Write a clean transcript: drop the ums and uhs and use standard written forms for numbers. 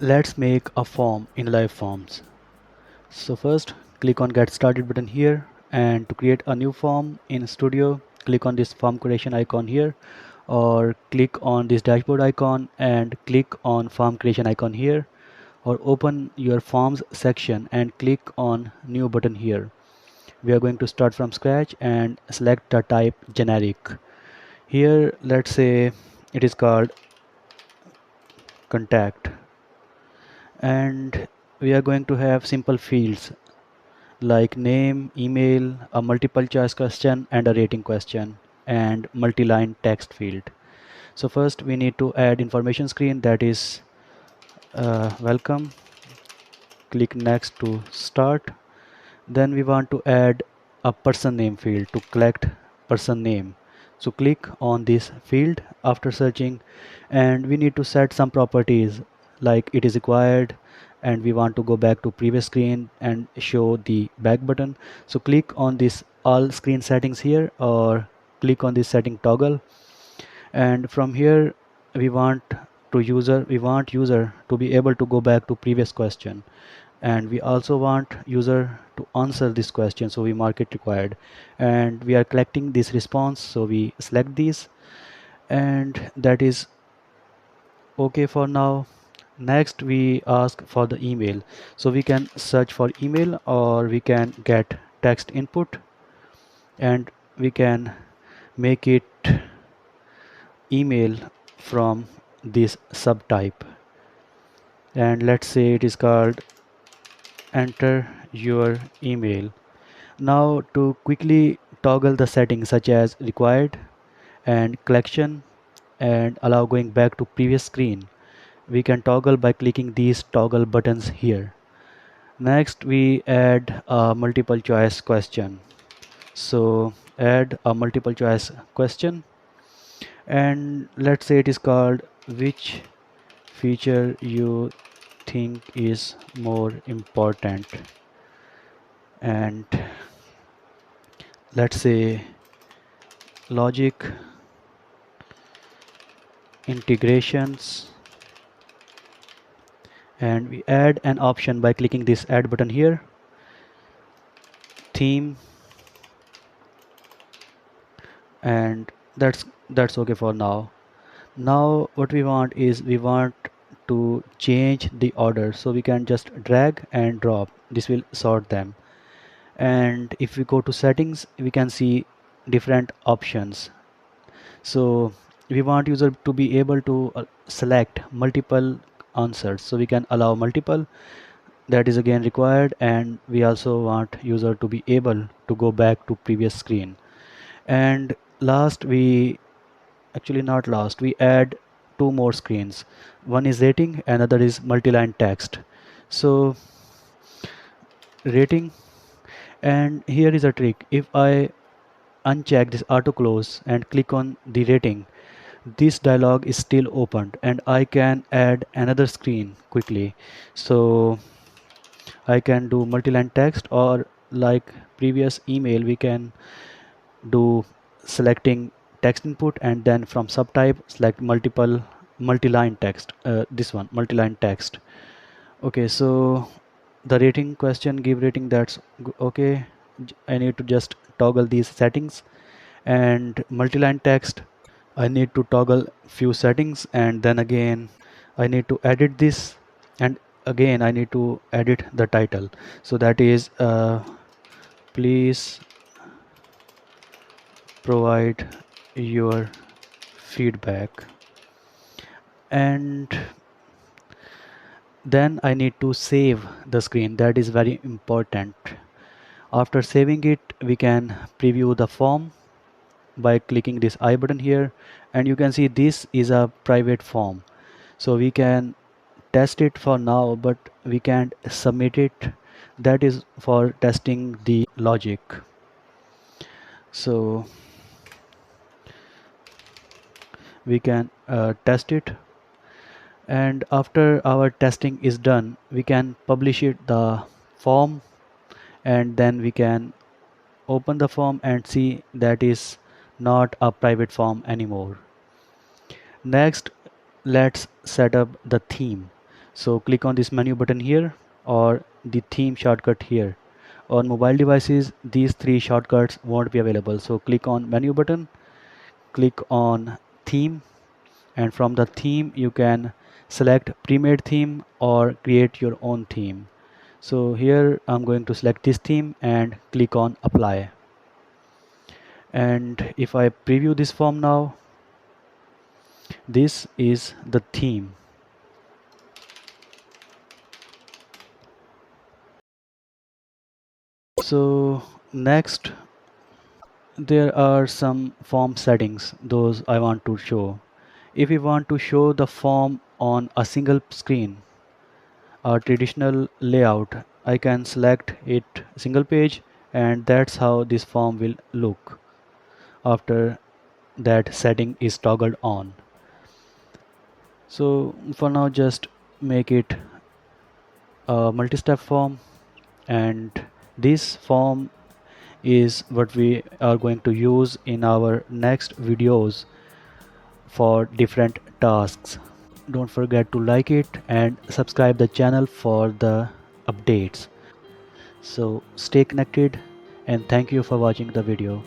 Let's make a form in Live Forms. So first click on Get Started button here, and to create a new form in Studio, click on this form creation icon here, or click on this dashboard icon and click on form creation icon here, or open your forms section and click on new button here. We are going to start from scratch and select the type generic. Here let's say it is called contact, and we are going to have simple fields like name, email, a multiple choice question and a rating question, and multi-line text field. So first we need to add information screen, that is welcome. Click next to start. Then we want to add a person name field to collect person name. So click on this field after searching, and we need to set some properties like it is required, and we want to go back to previous screen and show the back button. So click on this all screen settings here, or click on this setting toggle, and from here we want user to be able to go back to previous question, and we also want user to answer this question, so we mark it required, and we are collecting this response, so we select these, and that is okay for now. Next we ask for the email, so we can search for email or we can get text input, and we can make it email from this subtype, and let's say it is called enter your email. Now to quickly toggle the settings such as required and collection and allow going back to previous screen, we can toggle by clicking these toggle buttons here. Next we add a multiple choice question. So add a multiple choice question, and let's say it is called which feature you think is more important, and let's say logic integrations, and we add an option by clicking this add button here, theme, and that's okay for now. Now what we want is we want to change the order, so we can just drag and drop, this will sort them. And if we go to settings, we can see different options. So we want user to be able to select multiple answers, so we can allow multiple, that is again required, and we also want user to be able to go back to previous screen. And last we actually not last we add two more screens, one is rating, another is multi-line text. So rating, and here is a trick, if I uncheck this auto close and click on the rating, this dialog is still opened and I can add another screen quickly. So I can do multi-line text, or like previous email we can do selecting text input and then from subtype select multi-line text, this one multi-line text. Okay, so the rating question give rating, that's okay. I need to just toggle these settings, and multi-line text I need to toggle few settings, and then again I need to edit this, and again I need to edit the title, so that is please provide your feedback, and then I need to save the screen, that is very important. After saving it, we can preview the form by clicking this I button here, and you can see this is a private form, so we can test it for now, but we can't submit it, that is for testing the logic. So we can test it, and after our testing is done, we can publish it the form, and then we can open the form and see that is not a private form anymore. Next, let's set up the theme. So click on this menu button here or the theme shortcut here. On mobile devices, these three shortcuts won't be available. So click on menu button, click on theme, and from the theme you can select pre-made theme or create your own theme. So here I'm going to select this theme and click on apply. And if I preview this form now, this is the theme. So next, there are some form settings, those I want to show. If we want to show the form on a single screen, a traditional layout, I can select it single page, and that's how this form will look after that setting is toggled on. So for now, just make it a multi-step form, and this form is what we are going to use in our next videos for different tasks. Don't forget to like it and subscribe the channel for the updates. So stay connected and thank you for watching the video.